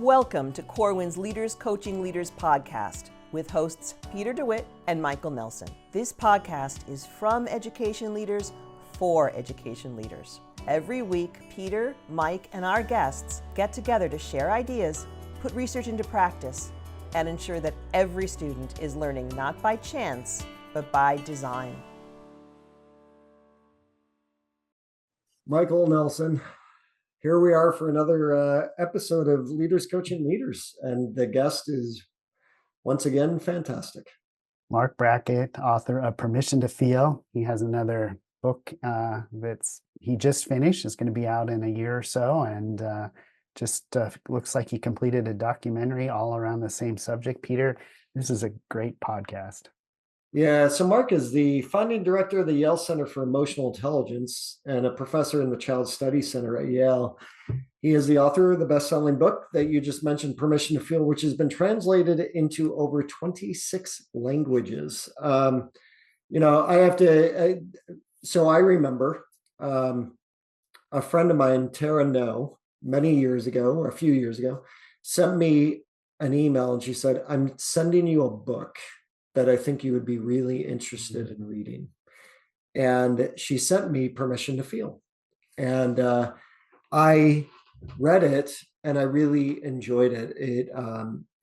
Welcome to Corwin's Leaders Coaching Leaders podcast with hosts Peter DeWitt and Michael Nelson. This podcast is from education leaders for education leaders. Every week, Peter, Mike, and our guests get together to share ideas, put research into practice, and ensure that every student is learning not by chance, but by design. Michael Nelson. Here we are for another episode of Leaders Coaching Leaders, and the guest is once again fantastic. Marc Brackett, author of Permission to Feel. He has another book he just finished. It's going to be out in a year or so, and looks like he completed a documentary all around the same subject. Peter, this is a great podcast. Yeah, so Marc is the founding director of the Yale Center for Emotional Intelligence and a professor in the Child Studies Center at Yale. He is the author of the best-selling book that you just mentioned, Permission to Feel, which has been translated into over 26 languages. I remember a friend of mine, Tara No, a few years ago, sent me an email and she said, "I'm sending you a book that I think you would be really interested in reading." And she sent me Permission to Feel. And I read it and I really enjoyed it.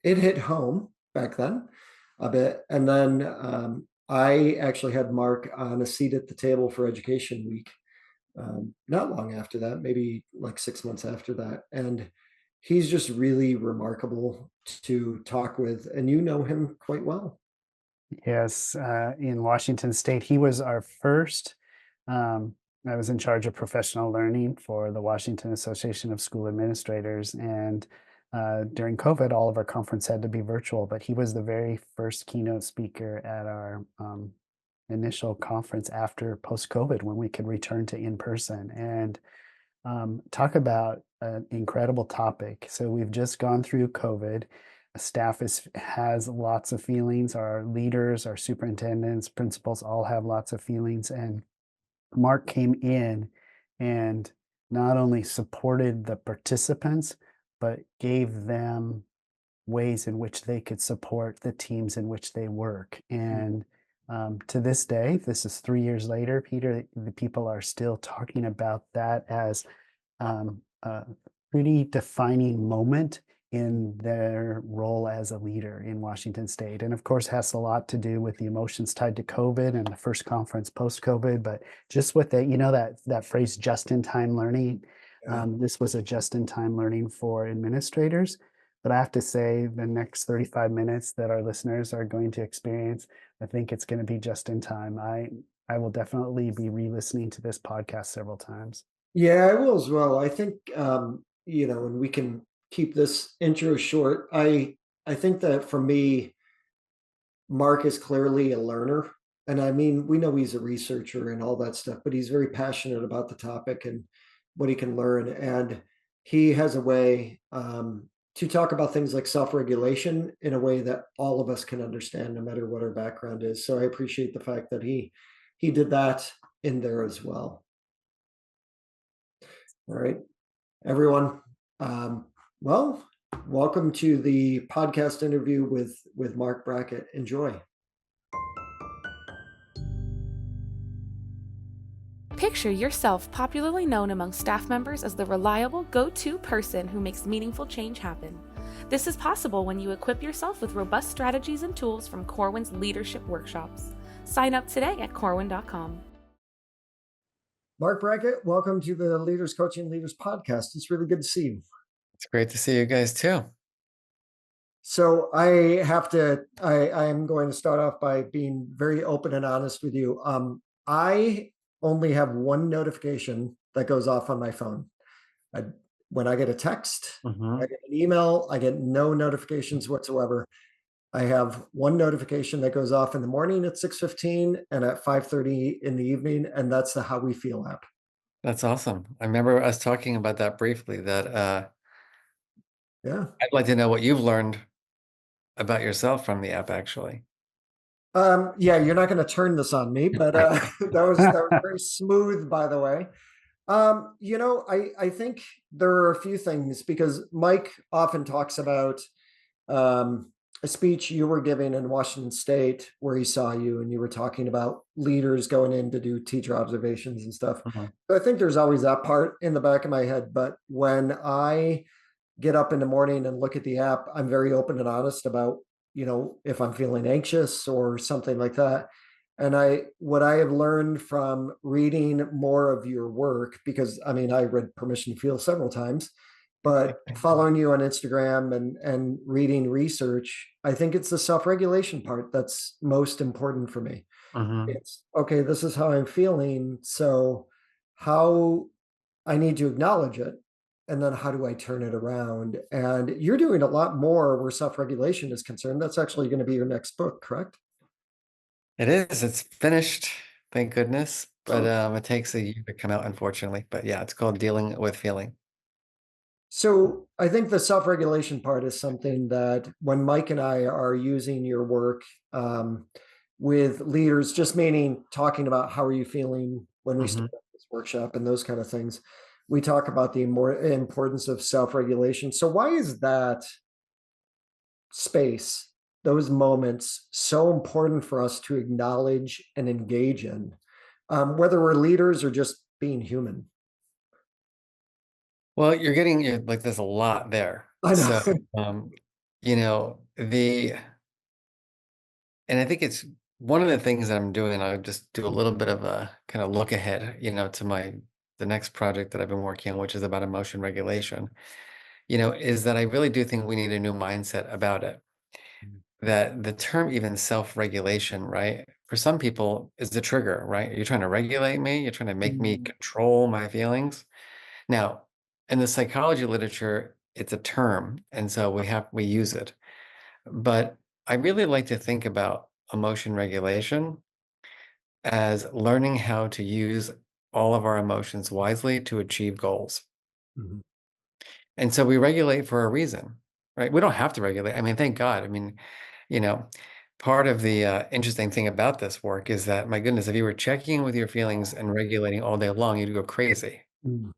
It hit home back then a bit. And then I actually had Marc on a seat at the table for Education Week, not long after that, maybe like 6 months after that. And he's just really remarkable to talk with, and you know him quite well. Yes, in Washington State, he was our first. I was in charge of professional learning for the Washington Association of School Administrators, and during COVID, all of our conference had to be virtual, but he was the very first keynote speaker at our initial conference after post-COVID, when we could return to in-person, and talk about an incredible topic. So we've just gone through COVID. Staff has lots of feelings. Our leaders, our superintendents, principals all have lots of feelings. And Marc came in and not only supported the participants, but gave them ways in which they could support the teams in which they work. And to this day, this is 3 years later, Peter, the people are still talking about that as a pretty defining moment in their role as a leader in Washington State. And of course, has a lot to do with the emotions tied to COVID and the first conference post-COVID, but just with that phrase, just-in-time learning. This was a just-in-time learning for administrators. But I have to say, the next 35 minutes that our listeners are going to experience, I think it's going to be just in time. I will definitely be re-listening to this podcast several times. Yeah, I will as well. I think, and we can keep this intro short. I think that for me, Marc is clearly a learner. And I mean, we know he's a researcher and all that stuff, but he's very passionate about the topic and what he can learn. And he has a way to talk about things like self-regulation in a way that all of us can understand, no matter what our background is. So I appreciate the fact that he did that in there as well. All right, everyone. Well, welcome to the podcast interview with Marc Brackett. Enjoy. Picture yourself popularly known among staff members as the reliable go-to person who makes meaningful change happen. This is possible when you equip yourself with robust strategies and tools from Corwin's leadership workshops. Sign up today at corwin.com. Marc Brackett, welcome to the Leaders Coaching Leaders podcast. It's really good to see you. It's great to see you guys too. So I am going to start off by being very open and honest with you. I only have one notification that goes off on my phone. When I get a text, I get an email, I get no notifications whatsoever. I have one notification that goes off in the morning at 6:15 and at 5:30 in the evening, and that's the How We Feel app. That's awesome. I remember us talking about that briefly, that yeah. I'd like to know what you've learned about yourself from the app, actually. Yeah, you're not going to turn this on me, but that was very smooth, by the way. I think there are a few things because Mike often talks about um, a speech you were giving in Washington State where he saw you and you were talking about leaders going in to do teacher observations and stuff. Mhm. So I think there's always that part in the back of my head. But when I get up in the morning and look at the app, I'm very open and honest about, if I'm feeling anxious or something like that. And what I have learned from reading more of your work, because I mean, I read Permission to Feel several times, but following you on Instagram and reading research, I think it's the self-regulation part that's most important for me. Mhm. It's okay, this is how I'm feeling. So how I need to acknowledge it. And then how do I turn it around? And you're doing a lot more where self-regulation is concerned. That's actually going to be your next book, correct? It is. It's finished, thank goodness. But Oh. it takes a year to come out, unfortunately. But yeah, it's called Dealing with Feeling. So I think the self-regulation part is something that when Mike and I are using your work um, with leaders, just meaning talking about how are you feeling when we Hmm. start this workshop and those kind of things, we talk about the more importance of self-regulation. So why is that space, those moments, so important for us to acknowledge and engage in, whether we're leaders or just being human? Well, you're like there's a lot there. I know. So, um, the and I think it's one of the things that I'm doing. I'll just do a little bit of a kind of look ahead, to the next project that I've been working on, which is about emotion regulation. Is that I really do think we need a new mindset about it. That the term even self-regulation, right? For some people is the trigger, right? You're trying to regulate me, you're trying to make me control my feelings. Now, in the psychology literature, it's a term, and so we use it. But I really like to think about emotion regulation as learning how to use all of our emotions wisely to achieve goals. Mhm. And so we regulate for a reason, right? We don't have to regulate. I mean, thank God. I mean, you know, part of the interesting thing about this work is that, my goodness, if you were checking in with your feelings and regulating all day long, you'd go crazy, Mhm.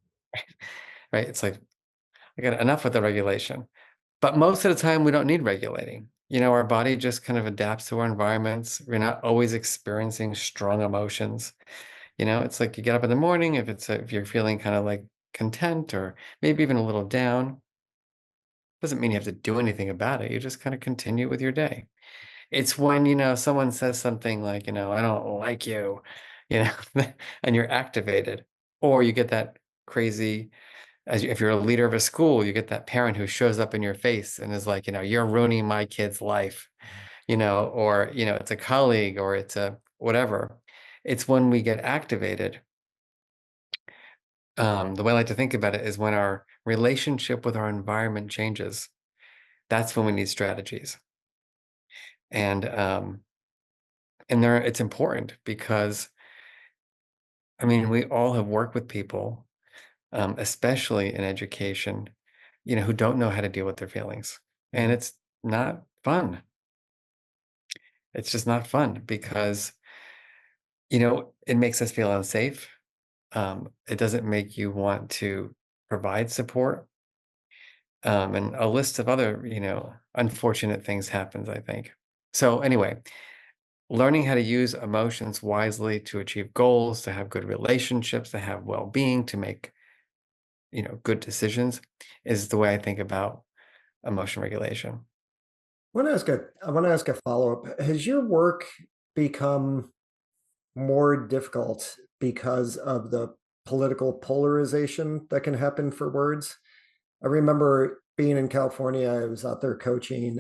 right? It's like, I got enough with the regulation. But most of the time, we don't need regulating. Our body just kind of adapts to our environments. We're not always experiencing strong emotions. It's like you get up in the morning, if you're feeling kind of like content or maybe even a little down, doesn't mean you have to do anything about it. You just kind of continue with your day. It's when, someone says something like, I don't like you, you know, and you're activated, or you get that crazy, if you're a leader of a school, you get that parent who shows up in your face and is like, you're ruining my kid's life, or, it's a colleague or it's a whatever. It's when we get activated. The way I like to think about it is when our relationship with our environment changes. That's when we need strategies. And it's important because, I mean, we all have worked with people, especially in education, who don't know how to deal with their feelings. And Mhm. it's not fun. It's just not fun because, it makes us feel unsafe. It doesn't make you want to provide support. And a list of other, unfortunate things happens, I think. So anyway, learning how to use emotions wisely to achieve goals, to have good relationships, to have well-being, to make, good decisions is the way I think about emotion regulation. I want to ask a follow-up. Has your work become more difficult because of the political polarization that can happen for words? I remember being in California, I was out there coaching,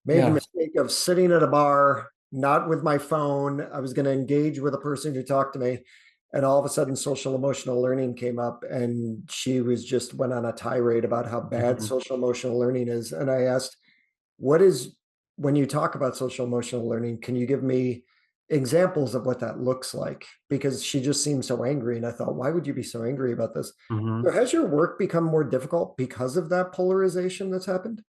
made the Yeah. mistake of sitting at a bar, not with my phone. I was going to engage with a person who talked to me. And all of a sudden, social emotional learning came up, and she was just went on a tirade about how bad Mhm. social emotional learning is. And I asked, what is, when you talk about social emotional learning, can you give me examples of what that looks like? Because she just seemed so angry. And I thought, why would you be so angry about this? So Mhm. has your work become more difficult because of that polarization that's happened?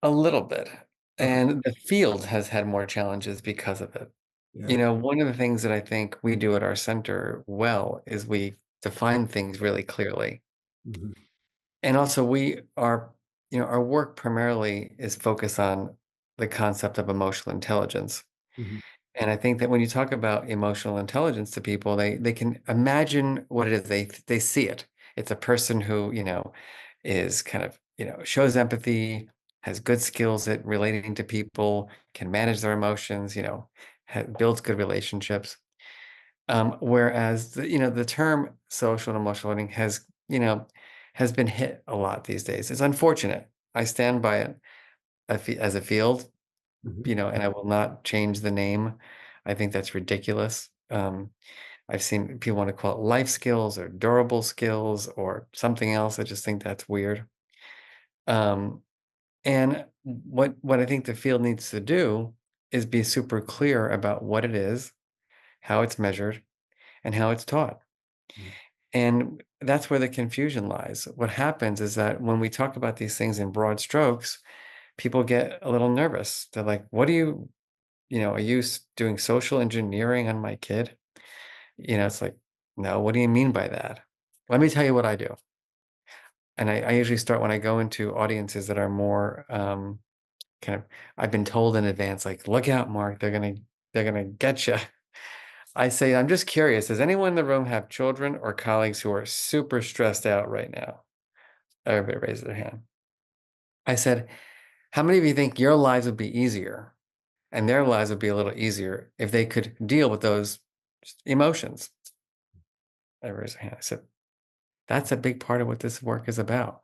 A little bit. Okay. And the field has had more challenges because of it. Yeah. One of the things that I think we do at our center well is we define things really clearly. Mhm. And also our work primarily is focused on the concept of emotional intelligence. Mhm. And I think that when you talk about emotional intelligence to people, they can imagine what it is. They see it. It's a person who, is kind of, shows empathy, has good skills at relating to people, can manage their emotions, builds good relationships. Whereas the term social and emotional learning has been hit a lot these days. It's unfortunate. I stand by it as a field, Mhm. and I will not change the name. I think that's ridiculous. I've seen people want to call it life skills or durable skills or something else. I just think that's weird. Um, and what I think the field needs to do is be super clear about what it is, how it's measured, and how it's taught. Mhm. And that's where the confusion lies. What happens is that when we talk about these things in broad strokes, people get a little nervous. They're like, what do are you doing social engineering on my kid? It's like, no, what do you mean by that? Let me tell you what I do. And I usually start when I go into audiences that are more kind of, I've been told in advance, like, look out, Mark, they're gonna get you. I say, I'm just curious, does anyone in the room have children or colleagues who are super stressed out right now? Everybody raises their hand. I said, how many of you think your lives would be easier and their lives would be a little easier if they could deal with those emotions? I raised their hand. I said, that's a big part of what this work is about.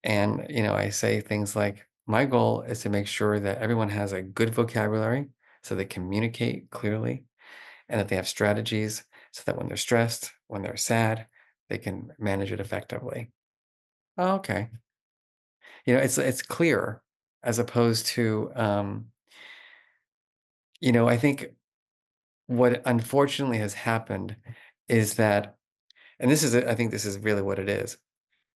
And, I say things like, my goal is to make sure that everyone has a good vocabulary so they communicate clearly and that they have strategies so that when they're stressed, when they're sad, they can manage it effectively. Oh, okay. It's clear as opposed to, I think what unfortunately has happened is that, and I think this is really what it is,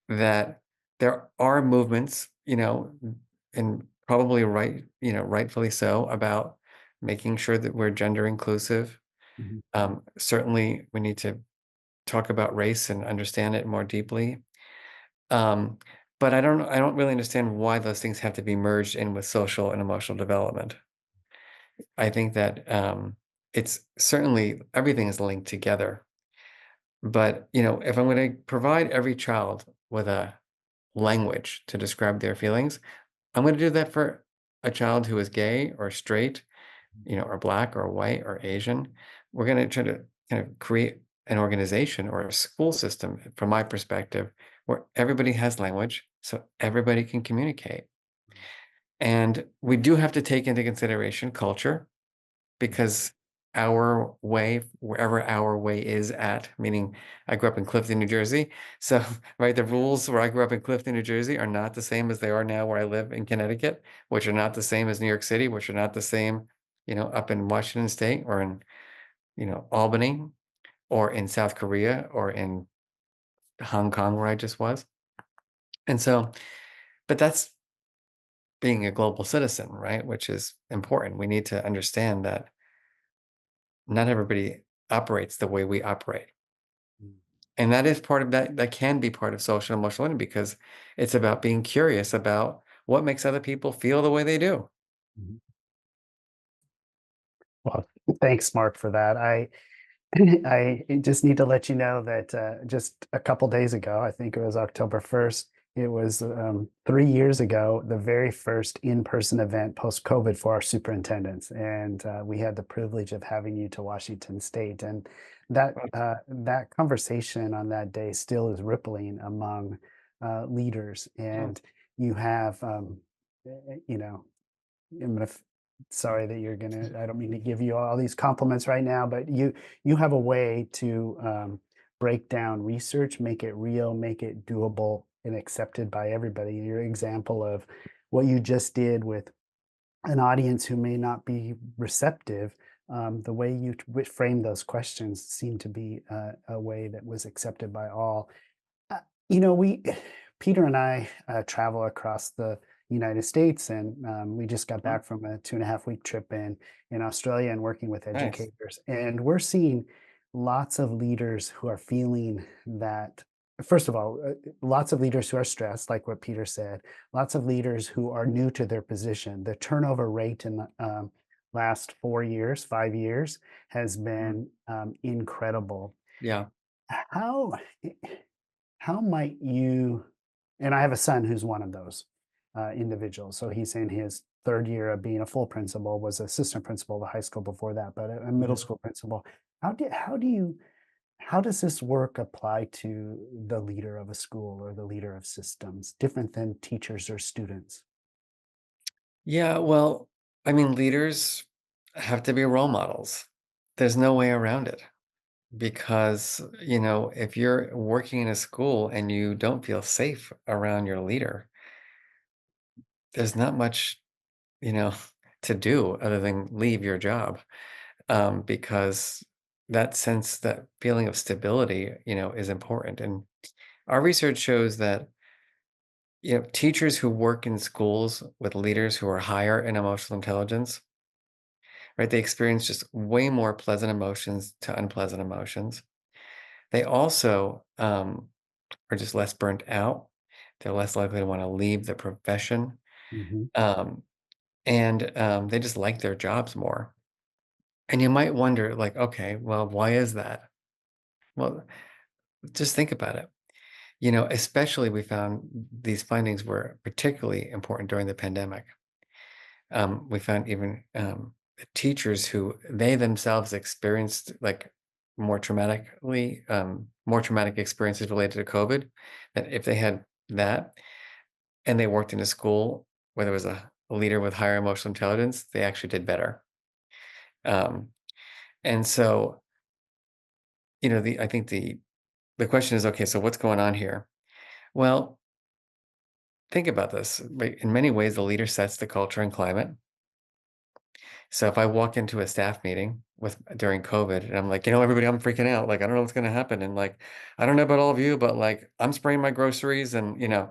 that there are movements, and probably rightfully so, about making sure that we're gender inclusive. Mhm. Certainly, we need to talk about race and understand it more deeply. Um, but I don't really understand why those things have to be merged in with social and emotional development. I think that it's certainly everything is linked together. But if I'm going to provide every child with a language to describe their feelings, I'm going to do that for a child who is gay or straight, or black or white or Asian. We're going to try to kind of create an organization or a school system, from my perspective, where everybody has language so everybody can communicate. And we do have to take into consideration culture, because our way, wherever our way is at, meaning I grew up in Clifton, New Jersey. So, right, the rules where I grew up in Clifton, New Jersey are not the same as they are now where I live in Connecticut, which are not the same as New York City, which are not the same, up in Washington State or in, Albany or in South Korea or in Hong Kong, where I just was. And so, but that's being a global citizen, right? Which is important. We need to understand that not everybody operates the way we operate. Mm. And that is part of that can be part of social and emotional learning, because it's about being curious about what makes other people feel the way they do. Mhm. Well, thanks, Mark, for that. I just need to let you know that just a couple days ago, I think it was October 1st, it was 3 years ago, the very first in-person event post-COVID for our superintendents. And we had the privilege of having you to Washington State. And that conversation on that day still is rippling among leaders. Mm. And you have, you know, I'm gonna sorry that you're gonna I don't mean to give you all these compliments right now, but you have a way to break down research, make it real, make it doable and accepted by everybody. Your example of what you just did with an audience who may not be receptive, the way you frame those questions seemed to be a way that was accepted by all. Uh, we Peter and I travel across the United States, and we just got back from a 2.5 week trip in Australia and working with Nice. educators. And we're seeing lots of leaders who are feeling that, first of all, lots of leaders who are stressed, like what Peter said, lots of leaders who are new to their position. The turnover rate in the last 4 years, 5 years has been incredible. Yeah. How how might you, and I have a son who's one of those individuals. So he's in his third year of being a full principal, was assistant principal of a high school before that, but a middle Mhm. school principal. How does this work apply to the leader of a school or the leader of systems, different than teachers or students? Yeah. Well, I mean, leaders have to be role models. There's no way around it because, if you're working in a school and you don't feel safe around your leader, there's not much, you know, to do other than leave your job. Because that sense, that feeling of stability, is important. And our research shows that, teachers who work in schools with leaders who are higher in emotional intelligence, right, they experience just way more pleasant emotions to unpleasant emotions. They also are just less burnt out. They're less likely to want to leave the profession. Hmm. Um, and they just like their jobs more. And you might wonder, like, okay, well, why is that? Well, just think about it. Especially we found these findings were particularly important during the pandemic. We found even teachers who they themselves experienced like more traumatic experiences related to COVID, that if they had that and they worked in a school where there was a leader with higher emotional intelligence, they actually did better. Um, and so, I think the question is, okay, so what's going on here? Well, think about this. Right? In many ways, the leader sets the culture and climate. So if I walk into a staff meeting with during COVID and I'm like, everybody, I'm freaking out. Like, I don't know what's going to happen. And like, I don't know about all of you, but like, I'm spraying my groceries and, and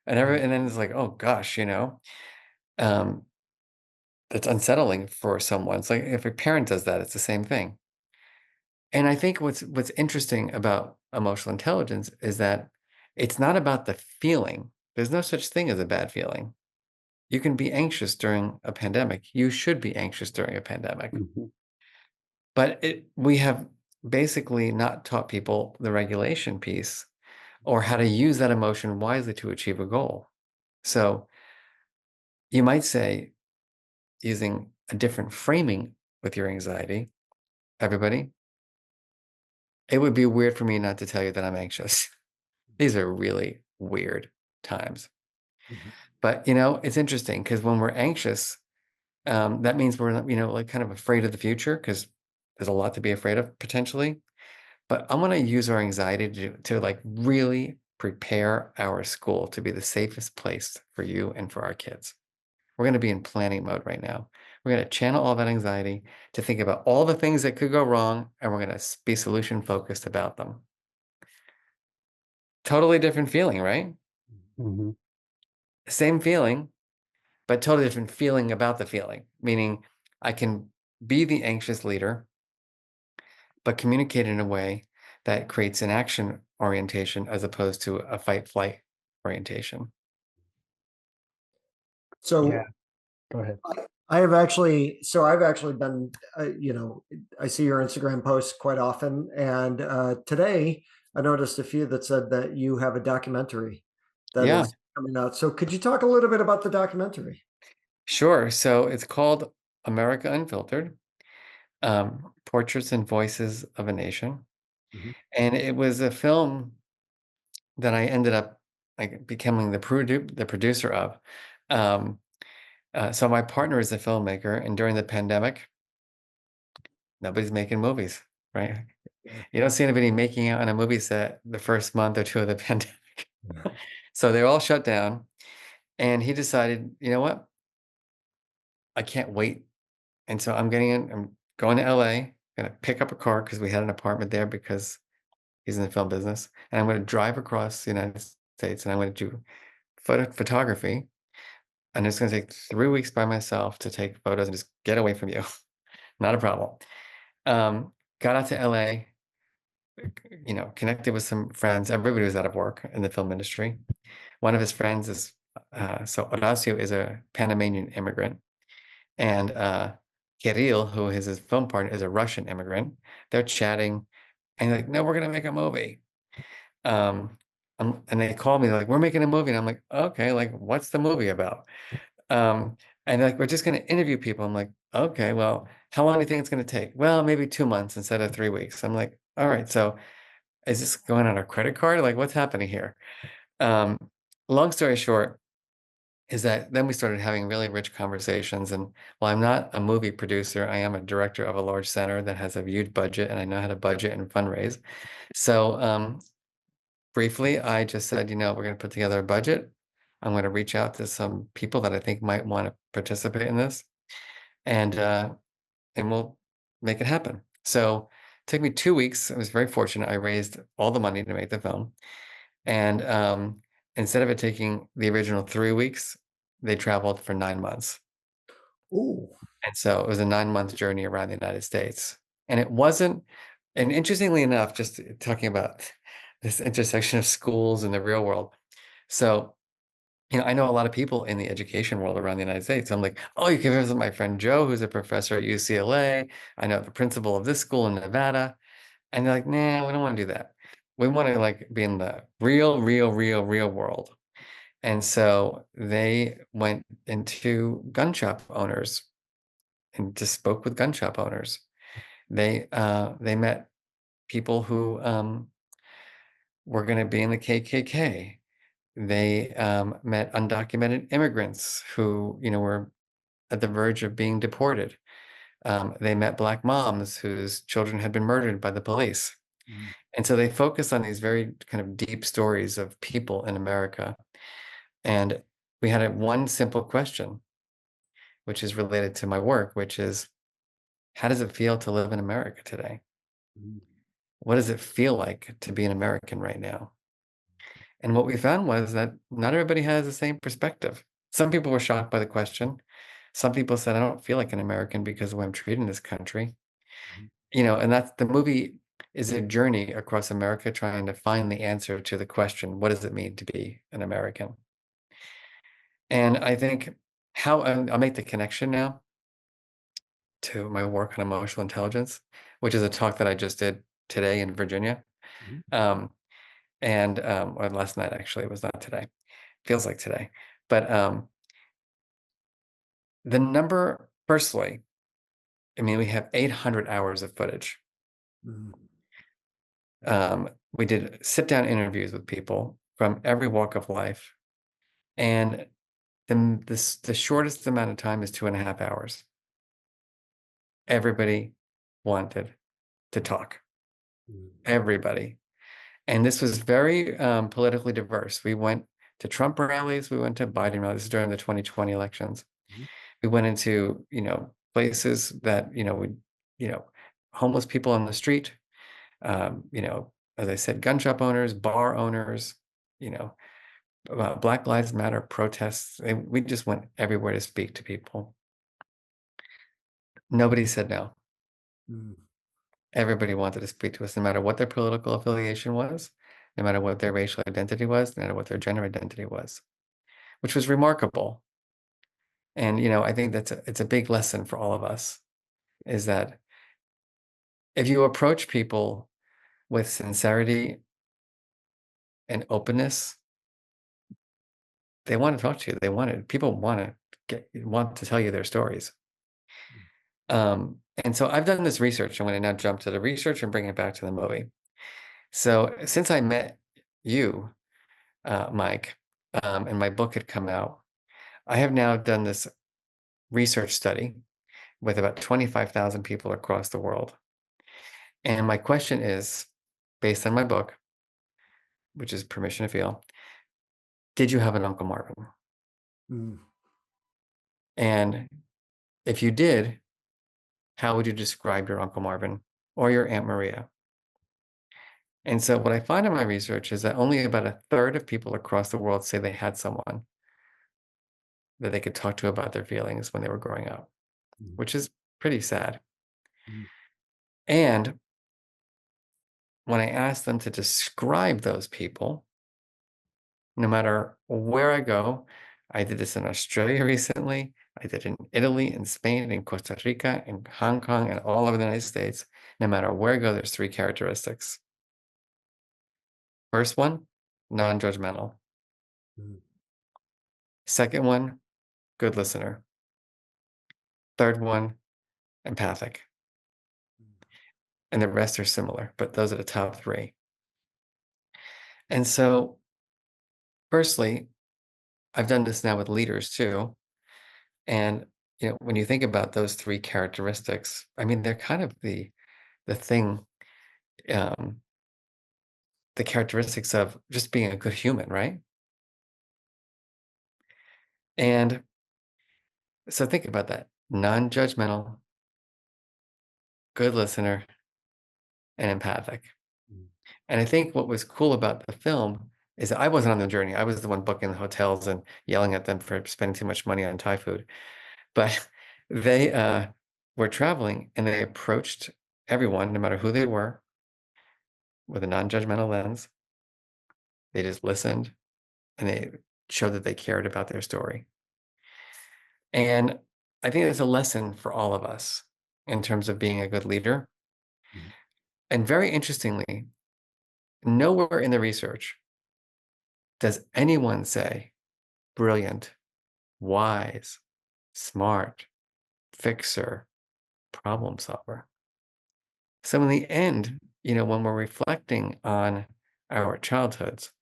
then it's like, oh gosh, um, it's unsettling for someone. It's like if a parent does that, it's the same thing. And I think what's interesting about emotional intelligence is that it's not about the feeling. There's no such thing as a bad feeling. You can be anxious during a pandemic. You should be anxious during a pandemic. Hmm. But we have basically not taught people the regulation piece or how to use that emotion wisely to achieve a goal. So you might say, using a different framing with your anxiety, everybody, it would be weird for me not to tell you that I'm anxious. These are really weird times. Mhm. But, it's interesting because when we're anxious, that means we're, like kind of afraid of the future because there's a lot to be afraid of potentially. But I want to use our anxiety to like really prepare our school to be the safest place for you and for our kids. We're going to be in planning mode right now. We're going to channel all that anxiety to think about all the things that could go wrong, and we're going to be solution focused about them. Totally different feeling, right? Hmm. Same feeling, but totally different feeling about the feeling, meaning I can be the anxious leader, but communicate in a way that creates an action orientation as opposed to a fight flight orientation. Yeah, So go ahead. I've actually been, I see your Instagram posts quite often. And today I noticed a few that said that you have a documentary that Yeah, is coming out. So could you talk a little bit about the documentary? sure. So it's called America Unfiltered, Portraits and Voices of a Nation. Mhm. And it was a film that I ended up like becoming the producer of. Um, so my partner is a filmmaker, and during the pandemic, nobody's making movies, right? Yeah. You don't see anybody making out on a movie set the first month or two of the pandemic. Yeah. So they're all shut down. And he decided, you know what? I can't wait. And so I'm going to LA, gonna pick up a car because we had an apartment there because he's in the film business. And I'm gonna drive across the United States and I'm gonna do photography And it's going to take 3 weeks by myself to take photos and just get away from you. Not a problem. Got out to LA, connected with some friends. Everybody was out of work in the film industry. One of his friends is, so Horacio is a Panamanian immigrant, and Kirill, who is his film partner, is a Russian immigrant. They're chatting, and like, no, we're gonna make a movie. And they called me like, we're making a movie, and I'm like, okay, like, what's the movie about? Um, and like, we're just gonna interview people. I'm like, okay, well, how long do you think it's gonna take? Well, maybe 2 months instead of 3 weeks. I'm like, all right, so is this going on our credit card? Like, what's happening here? Um, Long story short is that then we started having really rich conversations. And while I'm not a movie producer, I am a director of a large center that has a huge budget, and I know how to budget and fundraise. So briefly, I just said, we're going to put together a budget. I'm going to reach out to some people that I think might want to participate in this, and we'll make it happen. So it took me 2 weeks. I was very fortunate. I raised all the money to make the film. And instead of it taking the original 3 weeks, they traveled for 9 months. Ooh. And so it was a 9-month journey around the United States. And it wasn't, and interestingly enough, just talking about this intersection of schools and the real world. So, I know a lot of people in the education world around the United States. I'm like, oh, you can visit my friend Joe, who's a professor at UCLA. I know the principal of this school in Nevada. And they're like, nah, we don't want to do that. We want to like be in the real world. And so they went into gun shop owners and just spoke with gun shop owners. They met people who were going to be in the KKK. They met undocumented immigrants who, were at the verge of being deported. They met Black moms whose children had been murdered by the police. Mm. And so they focused on these very kind of deep stories of people in America. And we had one simple question, which is related to my work, which is, how does it feel to live in America today? Mm. What does it feel like to be an American right now? And what we found was that not everybody has the same perspective. Some people were shocked by the question. Some people said, I don't feel like an American because of the way I'm treated in this country. Mm. And that's the movie is a journey across America trying to find the answer to the question, what does it mean to be an American? And I think I'll make the connection now to my work on emotional intelligence, which is a talk that I just did today in Virginia. Mm. Um, or last night, actually, it was not today. Feels like today. But the number, firstly, I mean, we have 800 hours of footage. Mm. We did sit-down interviews with people from every walk of life. And the shortest amount of time is 2.5 hours. Everybody wanted to talk. Mm. Everybody. And this was very politically diverse. We went to Trump rallies. We went to Biden rallies. This is during the 2020 elections. Mm. We went into, places that, homeless people on the street, as I said, gun shop owners, bar owners, you know, Black Lives Matter protests. And we just went everywhere to speak to people. Nobody said no. Mm. Everybody wanted to speak to us, no matter what their political affiliation was, no matter what their racial identity was, no matter what their gender identity was, which was remarkable. And, I think it's a big lesson for all of us, is that if you approach people with sincerity and openness, they want to talk to you. People want to tell you their stories. And so I've done this research. I'm going to now jump to the research and bring it back to the movie. So since I met you, Mike, and my book had come out, I have now done this research study with about 25,000 people across the world. And my question is, based on my book, which is Permission to Feel, did you have an Uncle Marvin? Mm. And if you did, how would you describe your Uncle Marvin or your Aunt Maria? And so what I find in my research is that only about a third of people across the world say they had someone that they could talk to about their feelings when they were growing up, which is pretty sad. Mm. And when I asked them to describe those people, no matter where I go, I did this in Australia recently, I did in Italy, in Spain, in Costa Rica, in Hong Kong, and all over the United States. No matter where I go, there's three characteristics. First one, non-judgmental. Mm. Second one, good listener. Third one, empathic. And the rest are similar, but those are the top three. And so, firstly, I've done this now with leaders too. And when you think about those three characteristics, I mean, they're kind of the thing, um, the characteristics of just being a good human, right? And so think about that: non-judgmental, good listener, and empathic. Mm. And I think what was cool about the film is that I wasn't on the journey. I was the one booking the hotels and yelling at them for spending too much money on Thai food. But they were traveling and they approached everyone, no matter who they were, with a non-judgmental lens. They just listened and they showed that they cared about their story. And I think it's a lesson for all of us in terms of being a good leader. Mm. And very interestingly, nowhere in the research does anyone say brilliant, wise, smart, fixer, problem solver. So in the end, when we're reflecting on our childhoods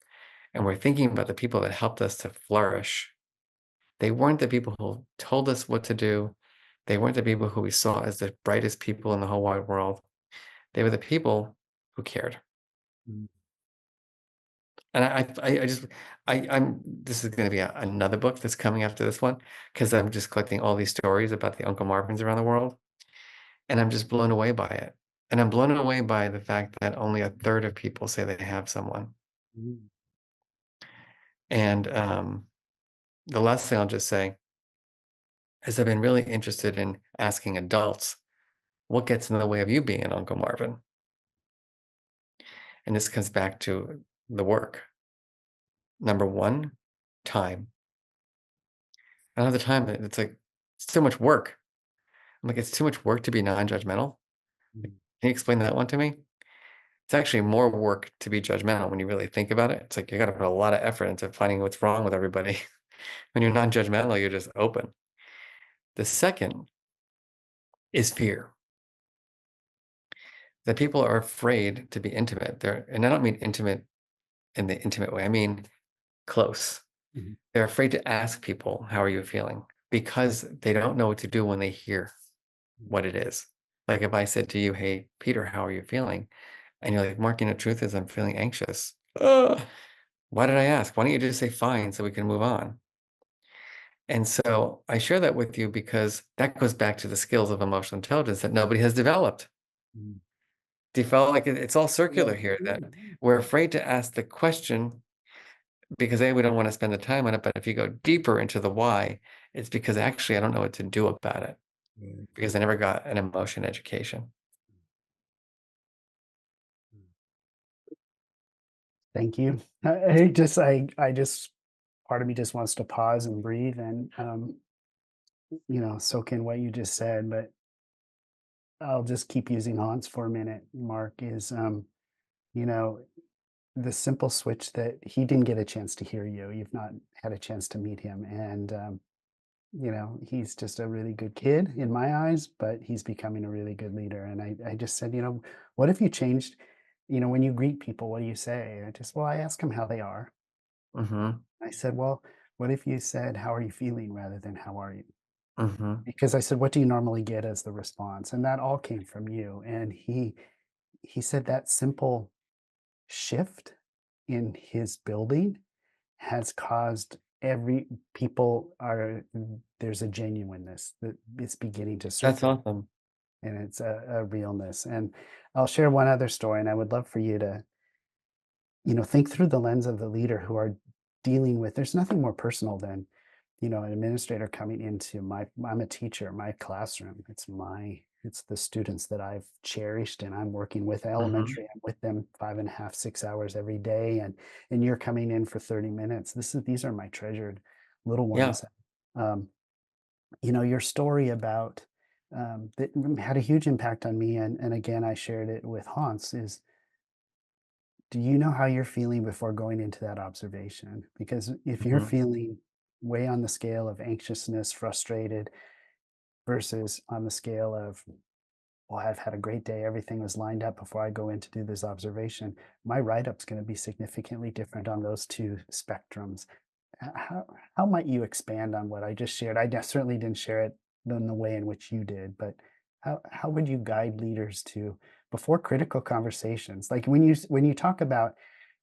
and we're thinking about the people that helped us to flourish, they weren't the people who told us what to do. They weren't the people who we saw as the brightest people in the whole wide world. They were the people who cared. Mm. And I'm this is going to be another book that's coming after this one, because I'm just collecting all these stories about the Uncle Marvins around the world. And I'm just blown away by it. And I'm blown away by the fact that only a third of people say they have someone. Mm. And the last thing I'll just say is I've been really interested in asking adults, what gets in the way of you being an Uncle Marvin? And this comes back to the work. Number one, time. I don't have the time. It's like, it's too much work. I'm like, it's too much work to be non-judgmental. Mm. Can you explain that one to me? It's actually more work to be judgmental when you really think about it. It's like you got to put a lot of effort into finding what's wrong with everybody. When you're non-judgmental, you're just open. The second is fear. That people are afraid to be intimate. And I don't mean intimate in the intimate way. I mean close. Mhm. They're afraid to ask people, "How are you feeling?" Because they don't know what to do when they hear what it is. Like if I said to you, "Hey, Peter, how are you feeling?" And you're like, "Mark, the truth is I'm feeling anxious." Ugh. Why did I ask? Why don't you just say fine so we can move on? And so I share that with you because that goes back to the skills of emotional intelligence that nobody has developed. Mm. Do you feel like it's all circular Yeah. here, that we're afraid to ask the question because A, we don't want to spend the time on it, but if you go deeper into the why, it's because actually I don't know what to do about it Yeah. because I never got an emotion education. Thank you. I just, part of me just wants to pause and breathe and, soak in what you just said. But I'll just keep using Hans for a minute. Mark is, you know, the simple switch that he didn't get a chance to hear you. You've not had a chance to meet him. And, he's just a really good kid in my eyes, but he's becoming a really good leader. And I just said, what if you changed, when you greet people, what do you say? Well, I ask them how they are. Mm-hmm. I said, well, what if you said, how are you feeling rather than how are you? Mm-hmm. Because I said, what do you normally get as the response? And that all came from you. And he said that simple shift in his building has caused every people are there's a genuineness that it's beginning to That's surface, awesome. and it's a realness. And I'll share one other story, and I would love for you to think through the lens of the leader who are dealing with, there's nothing more personal than an administrator coming into I'm a teacher, my classroom, it's the students that I've cherished, and I'm working with elementary. I'm with them 5.5, 6 hours every day. And you're coming in for 30 minutes. These are my treasured little Yeah. ones. Your story about that had a huge impact on me. And again, I shared it with Hans is, do you know how you're feeling before going into that observation? Because if you're feeling way on the scale of anxiousness, frustrated, versus on the scale of, well, I've had a great day, everything was lined up before I go in to do this observation, my write-up's going to be significantly different on those two spectrums. How might you expand on what I just shared? Certainly didn't share it in the way in which you did, but how would you guide leaders to, before critical conversations, like when you talk about,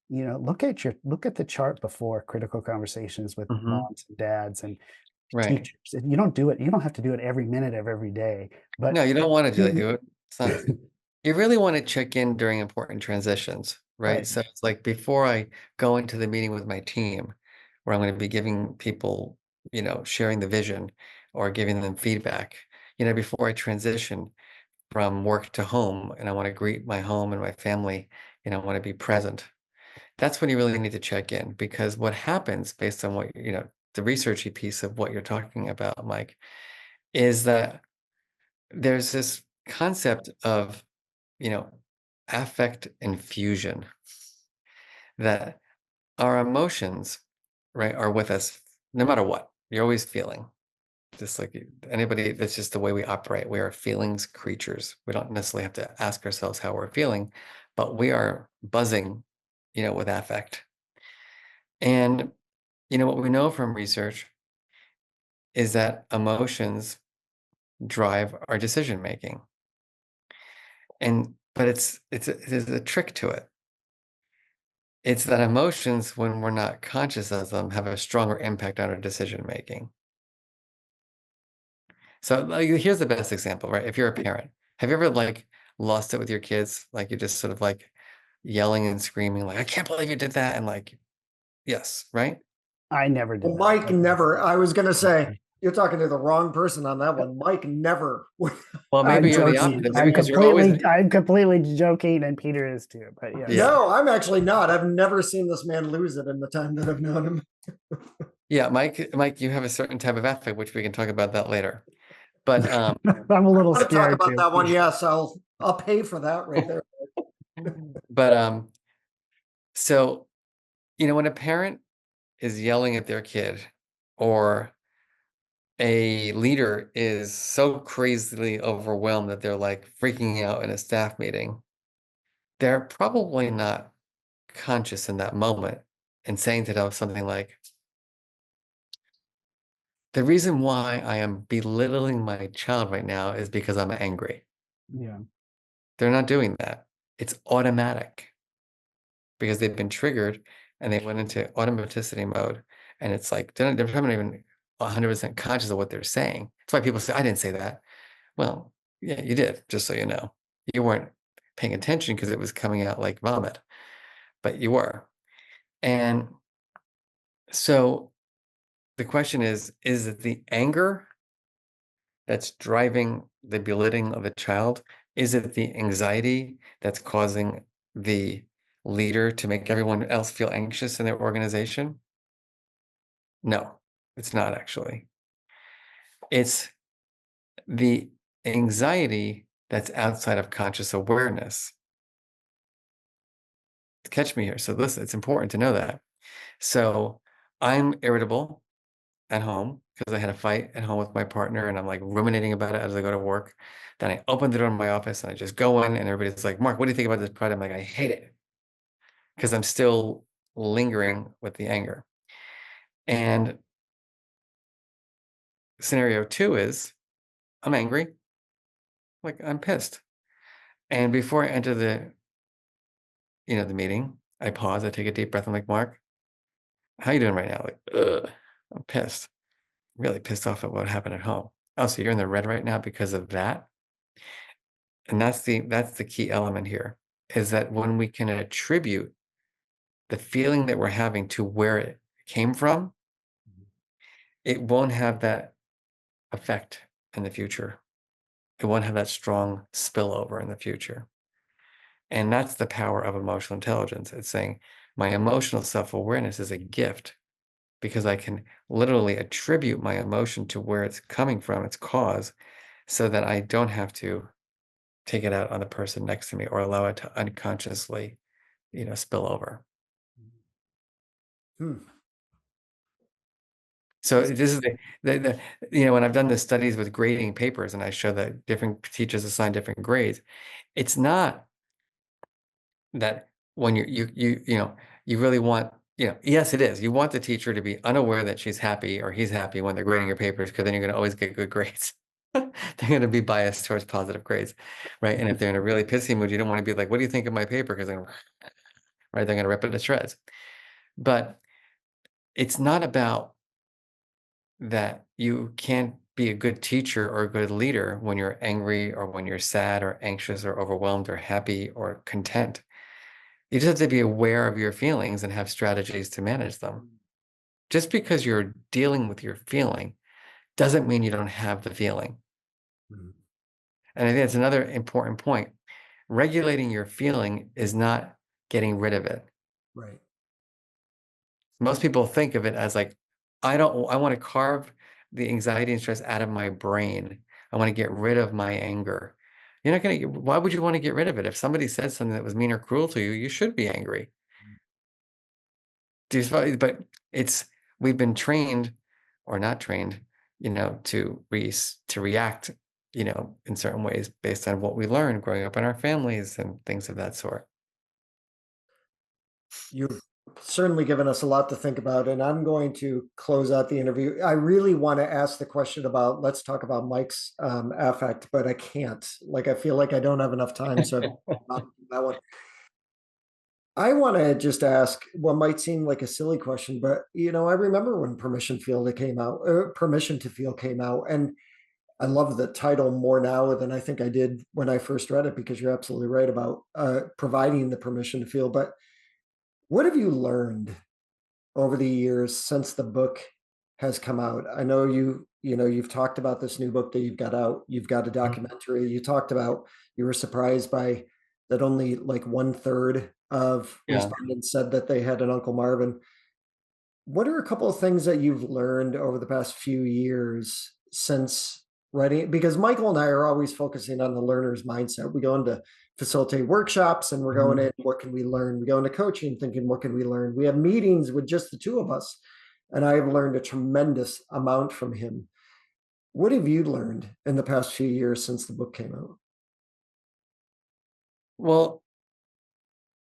look at the chart before critical conversations with moms and dads and Right. teachers. And you don't have to do it every minute of every day, but No, you don't want to do it. It's not, you really want to check in during important transitions, right? Right. So it's like before I go into the meeting with my team, where I'm going to be giving people, sharing the vision or giving them feedback, before I transition from work to home and I want to greet my home and my family, I want to be present. That's when you really need to check in, because what happens based on what, the researchy piece of what you're talking about, Mike, is that there's this concept of, affect infusion, that our emotions, right, are with us no matter what. You're always feeling. Just like anybody, that's just the way we operate. We are feelings creatures. We don't necessarily have to ask ourselves how we're feeling, but we are buzzing, with affect. And, what we know from research is that emotions drive our decision making. But there's a trick to it. It's that emotions, when we're not conscious of them, have a stronger impact on our decision making. So like, here's the best example, right? If you're a parent, have you ever lost it with your kids? Like you're just sort of yelling and screaming, like, I can't believe you did that. And yes, right? I never did Well, that. Mike never. I was going to say, you're talking to the wrong person on that one. Mike never. Well, I'm maybe you're the joking. opposite. Maybe because you're always. I'm completely joking, and Peter is too. But yes. Yeah. No, I'm actually not. I've never seen this man lose it in the time that I've known him. Yeah, Mike, you have a certain type of affect, which we can talk about that later. But I'm a little I want to talk scared about too. that one. Yes, I'll pay for that right there. but so when a parent is yelling at their kid, or a leader is so crazily overwhelmed that they're freaking out in a staff meeting, they're probably not conscious in that moment and saying to them something like, the reason why I am belittling my child right now is because I'm angry. Yeah. They're not doing that. It's automatic because they've been triggered and they went into automaticity mode. And it's they're not even 100% conscious of what they're saying. That's why people say, I didn't say that. Well, yeah, you did, just so you know. You weren't paying attention because it was coming out like vomit, but you were. And so the question is it the anger that's driving the belittling of the child? Is it the anxiety that's causing the leader to make everyone else feel anxious in their organization? No, it's not actually. It's the anxiety that's outside of conscious awareness. Catch me here. So listen, it's important to know that. So I'm irritable at home because I had a fight at home with my partner, and I'm ruminating about it as I go to work. Then I open the door in my office and I just go in, and everybody's like, Mark, what do you think about this product? I'm like, I hate it, because I'm still lingering with the anger. And scenario 2 is I'm angry, I'm pissed. And before I enter the meeting, I pause, I take a deep breath. I'm like, Mark, how you doing right now? Ugh, I'm pissed. Really pissed off at what happened at home. Oh, so you're in the red right now because of that? And that's the key element here, is that when we can attribute the feeling that we're having to where it came from, it won't have that effect in the future. It won't have that strong spillover in the future. And that's the power of emotional intelligence. It's saying my emotional self-awareness is a gift because I can literally attribute my emotion to where it's coming from, its cause, so that I don't have to take it out on the person next to me or allow it to unconsciously, spill over. Hmm. So this is when I've done the studies with grading papers and I show that different teachers assign different grades, it's not that when you really want, yes, it is. You want the teacher to be unaware that she's happy or he's happy when they're grading your papers, because then you're going to always get good grades. They're going to be biased towards positive grades, right? And if they're in a really pissy mood, you don't want to be like, "What do you think of my paper?" Because they're going to rip it to shreds. But it's not about that you can't be a good teacher or a good leader when you're angry or when you're sad or anxious or overwhelmed or happy or content. You just have to be aware of your feelings and have strategies to manage them. Just because you're dealing with your feeling doesn't mean you don't have the feeling. Mhm. And I think that's another important point. Regulating your feeling is not getting rid of it. Right. Most people think of it as like, I want to carve the anxiety and stress out of my brain. I want to get rid of my anger. You're not going to, why would you want to get rid of it? If somebody said something that was mean or cruel to you, you should be angry. But we've been trained or not trained, to react, in certain ways based on what we learned growing up in our families and things of that sort. You've certainly given us a lot to think about, and I'm going to close out the interview. I really want to ask the question about, let's talk about Mike's affect, but I can't. Like, I feel like I don't have enough time, so that one. I want to just ask what might seem like a silly question, but I remember when Permission to Feel came out, and I love the title more now than I think I did when I first read it, because you're absolutely right about providing the permission to feel. But what have you learned over the years since the book has come out? I know you've talked about this new book that you've got out. You've got a documentary. You talked about you were surprised by that only like 1/3 of Yeah. respondents said that they had an Uncle Marvin. What are a couple of things that you've learned over the past few years since writing it? Because Michael and I are always focusing on the learner's mindset. We go into facilitate workshops and we're going in, what can we learn? We go into coaching thinking, what can we learn? We have meetings with just the two of us. And I have learned a tremendous amount from him. What have you learned in the past few years since the book came out? Well,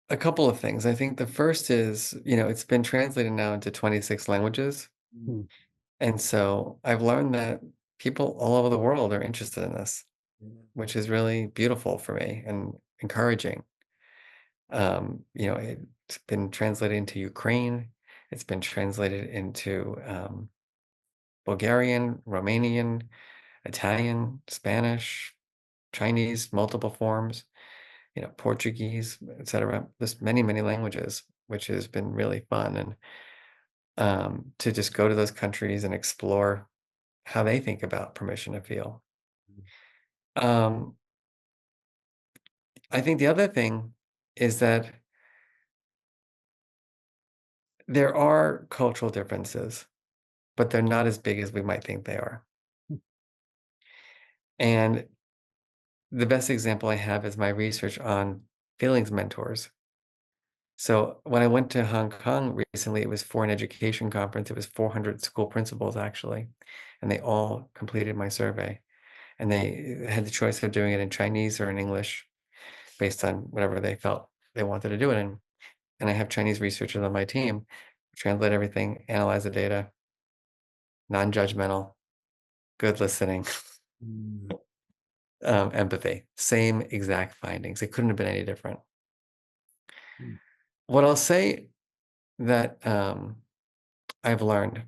a couple of things. I think the first is, it's been translated now into 26 languages. Hmm. And so I've learned that people all over the world are interested in this, which is really beautiful for me and encouraging. It's been translated into Ukraine. It's been translated into Bulgarian, Romanian, Italian, Spanish, Chinese, multiple forms, Portuguese, etc. There's many, many languages, which has been really fun. And to just go to those countries and explore how they think about permission to feel. Um, I think the other thing is that there are cultural differences, but they're not as big as we might think they are. And the best example I have is my research on feelings mentors. So when I went to Hong Kong recently, it was for an education conference. It was 400 school principals, actually, and they all completed my survey. And they had the choice of doing it in Chinese or in English based on whatever they felt they wanted to do it in. And I have Chinese researchers on my team, translate everything, analyze the data, non-judgmental, good listening, empathy, same exact findings. It couldn't have been any different. What I'll say that I've learned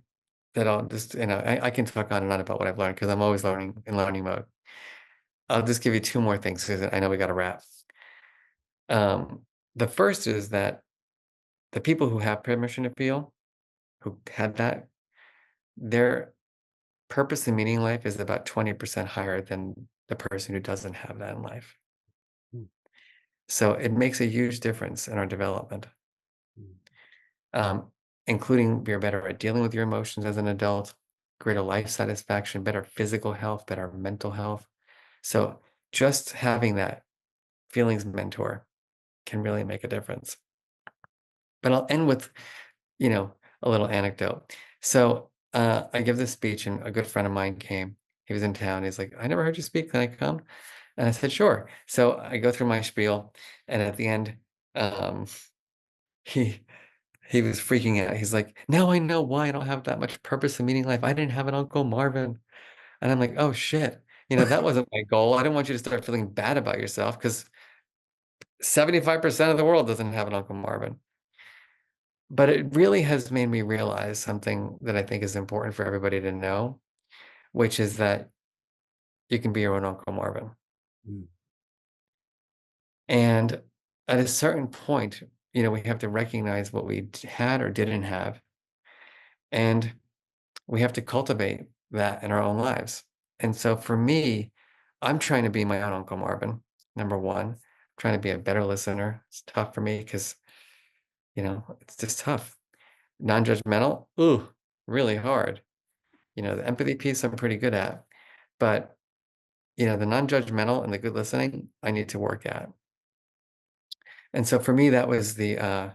that I'll just, I can talk on and on about what I've learned because I'm always learning in learning mode. I'll just give you two more things because I know we got to wrap. The first is that the people who have permission to feel, who had that, they're purpose and meaning in life is about 20% higher than the person who doesn't have that in life. Mm. So it makes a huge difference in our development, Mm. including you're better at dealing with your emotions as an adult, greater life satisfaction, better physical health, better mental health. So just having that feelings mentor can really make a difference. But I'll end with, a little anecdote. So I give this speech, and a good friend of mine came. He was in town. He's like, "I never heard you speak. Can I come?" And I said, "Sure." So I go through my spiel, and at the end, um, he he was freaking out. He's like, "Now I know why I don't have that much purpose and meaning in life. I didn't have an Uncle Marvin." And I'm like, "Oh shit. That wasn't my goal. I didn't want you to start feeling bad about yourself because 75% of the world doesn't have an Uncle Marvin." But it really has made me realize something that I think is important for everybody to know, which is that you can be your own Uncle Marvin. Mm. And at a certain point, we have to recognize what we had or didn't have. And we have to cultivate that in our own lives. And so for me, I'm trying to be my own Uncle Marvin, number one. I'm trying to be a better listener. It's tough for me because, it's just tough. Non-judgmental, ooh, really hard. The empathy piece I'm pretty good at, but the non-judgmental and the good listening, I need to work at. And so for me, that was the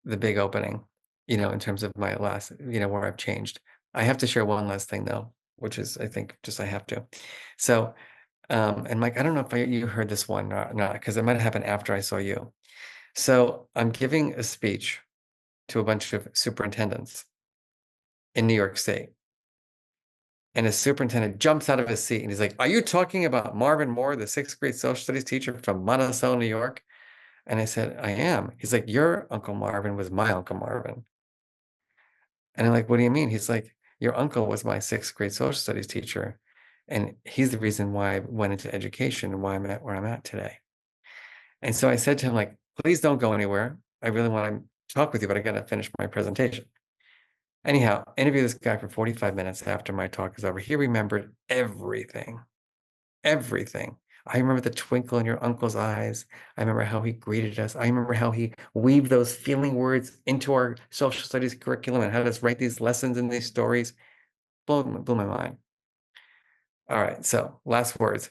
big opening, in terms of my last, where I've changed. I have to share one last thing though, which is I think just I have to. So, and Mike, I don't know if you heard this one or not, because it might have happened after I saw you. So I'm giving a speech to a bunch of superintendents in New York State. And his superintendent jumps out of his seat and he's like, "Are you talking about Marvin Moore, the sixth grade social studies teacher from Monticello, New York?" And I said, "I am." He's like, "Your Uncle Marvin was my Uncle Marvin." And I'm like, "What do you mean?" He's like, "Your uncle was my sixth grade social studies teacher. And he's the reason why I went into education and why I'm at where I'm at today." And so I said to him, like, "Please don't go anywhere. I really want to talk with you, but I got to finish my presentation." Anyhow, interview this guy for 45 minutes after my talk is over. He remembered everything. Everything. I remember the twinkle in your uncle's eyes. I remember how he greeted us. I remember how he weaved those feeling words into our social studies curriculum and had us write these lessons and these stories. Blew my mind. All right, so last words.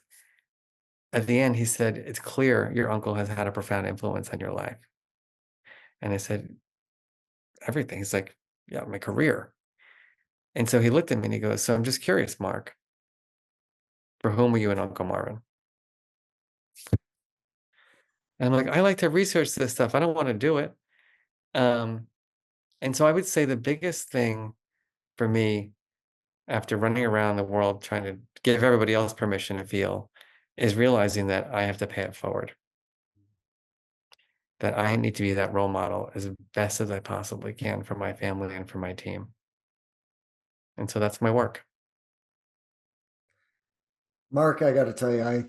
At the end, he said, "It's clear your uncle has had a profound influence on your life." And I said, "Everything." He's like, "Yeah, my career." And so he looked at me and he goes, "So I'm just curious, Mark, for whom were you an Uncle Marvin?" And I'm like, "I like to research this stuff. I don't want to do it." Um, And so I would say the biggest thing for me after running around the world trying to give everybody else permission to feel is realizing that I have to pay it forward, that I need to be that role model as best as I possibly can for my family and for my team. And so that's my work. Mark, I got to tell you,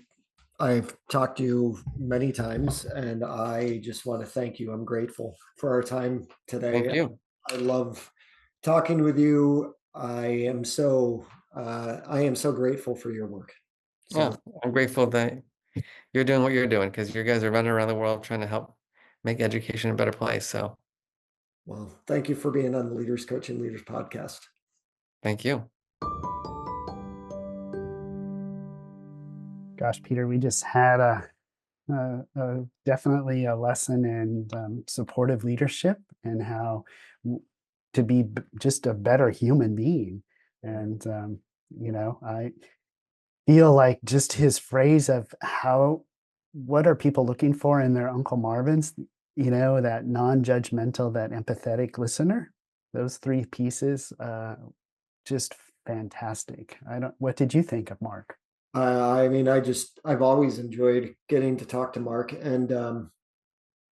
I've talked to you many times, and I just want to thank you. I'm grateful for our time Thank today. you. I love talking with you. I am so grateful for your work. So, Yeah, I'm grateful that you're doing what you're doing because you guys are running around the world trying to help make education a better place. So well, thank you for being on the Leaders Coaching Leaders podcast. thank you. Gosh, Peter, we just had definitely a lesson in supportive leadership and how to be just a better human being. And, I feel like just his phrase of what are people looking for in their Uncle Marvins, that non-judgmental, that empathetic listener, those three pieces, just fantastic. What did you think of Mark? I mean, I've always enjoyed getting to talk to Mark, and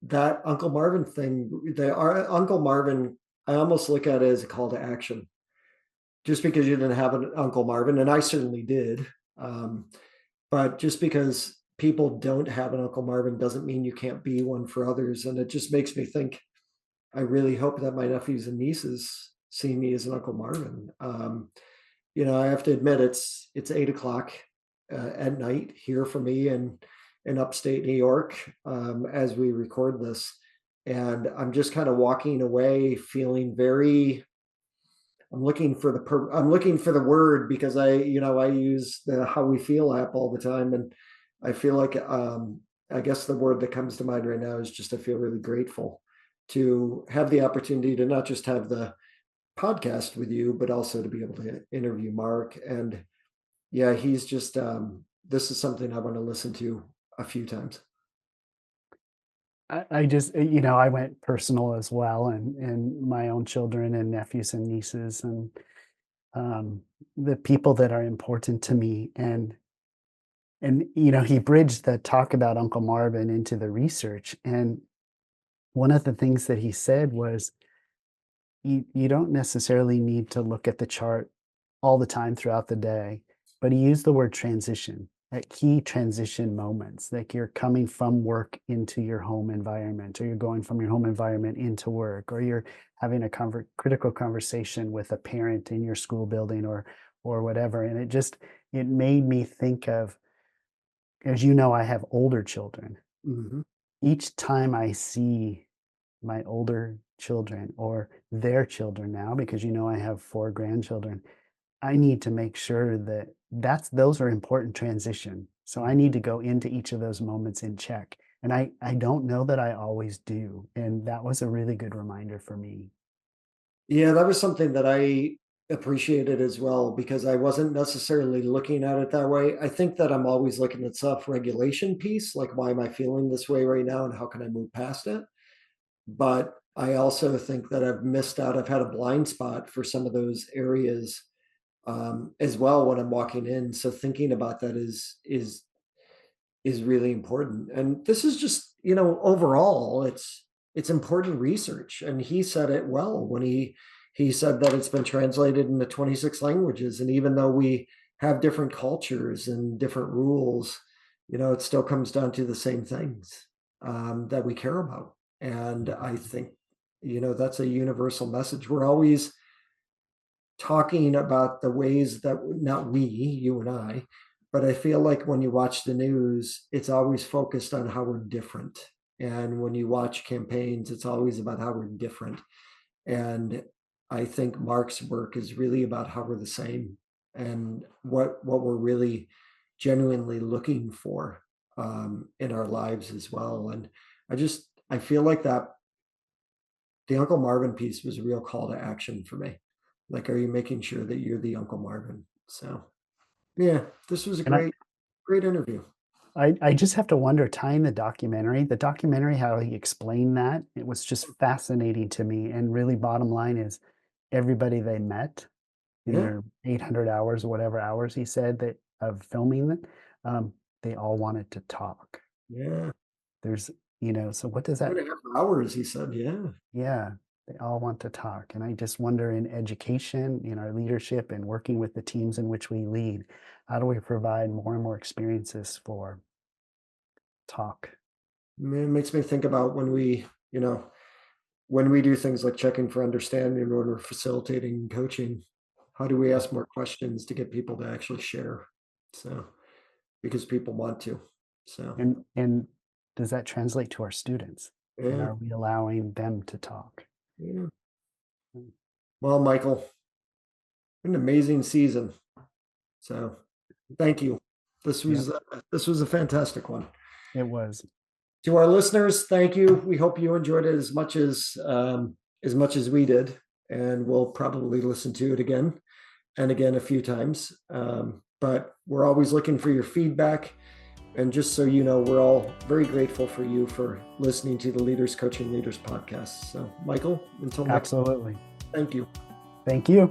that Uncle Marvin thing, our Uncle Marvin, I almost look at it as a call to action. Just because you didn't have an Uncle Marvin, and I certainly did, but just because people don't have an Uncle Marvin doesn't mean you can't be one for others. And it just makes me think, I really hope that my nephews and nieces see me as an Uncle Marvin. I have to admit it's 8 o'clock at night here for me in upstate New York as we record this, and I'm just kind of walking away feeling very. I'm looking for the word because I use the How We Feel app all the time, and I feel like I guess the word that comes to mind right now is just I feel really grateful to have the opportunity to not just have the podcast with you, but also to be able to interview Marc. And yeah, he's just this is something I want to listen to a few times. I just, I went personal as well, and my own children and nephews and nieces, and the people that are important to me. And he bridged the talk about Uncle Marvin into the research. And one of the things that he said was, you don't necessarily need to look at the chart all the time throughout the day, but he used the word transition, at key transition moments, like you're coming from work into your home environment, or you're going from your home environment into work, or you're having a critical conversation with a parent in your school building, or whatever. And it made me think of, as you know, I have older children. Mhm. Each time I see my older children or their children now, because I have 4 grandchildren, I need to make sure that those are important transition. So I need to go into each of those moments in check. And I don't know that I always do. And that was a really good reminder for me. Yeah, that was something that I appreciated as well because I wasn't necessarily looking at it that way. I think that I'm always looking at self-regulation piece, like why am I feeling this way right now and how can I move past it? But I also think that I've missed out. I've had a blind spot for some of those areas as well when I'm walking in. So thinking about that is really important. And this is just, overall, it's important research. And he said it well when he said that it's been translated into 26 languages. And even though we have different cultures and different rules, it still comes down to the same things that we care about. And I think, that's a universal message. We're always talking about the ways that not we, you and I, but I feel like when you watch the news, it's always focused on how we're different. And when you watch campaigns, it's always about how we're different. And I think Marc's work is really about how we're the same and what we're really genuinely looking for in our lives as well. And I feel like that the Uncle Marvin piece was a real call to action for me. Like, are you making sure that you're the Uncle Marvin? So yeah, this was a And great interview. I just have to wonder, tying the documentary, how he explained that, it was just fascinating to me. And really, bottom line is, everybody they met in Yeah, their 800 hours or whatever hours he said that of filming it, they all wanted to talk. yeah. There's, so what does that, 2.5 hours, he said. Yeah. yeah, they all want to talk. And I just wonder, in education, in our leadership, and working with the teams in which we lead, how do we provide more and more experiences for talk? It makes me think about when we do things like checking for understanding or we're facilitating coaching, how do we ask more questions to get people to actually share? So, because people want to. So, And does that translate to our students? And yeah, are we allowing them to talk? yeah. Mm. Well, Michael, an amazing season. So, thank you. This Yep, was this was a fantastic one. it was. To our listeners, thank you. We hope you enjoyed it as much as we did, and we'll probably listen to it again and again a few times. But we're always looking for your feedback. And just so you know, we're all very grateful for you for listening to the Leaders Coaching Leaders podcast. So, Michael, until next time, Absolutely. thank you. Thank you.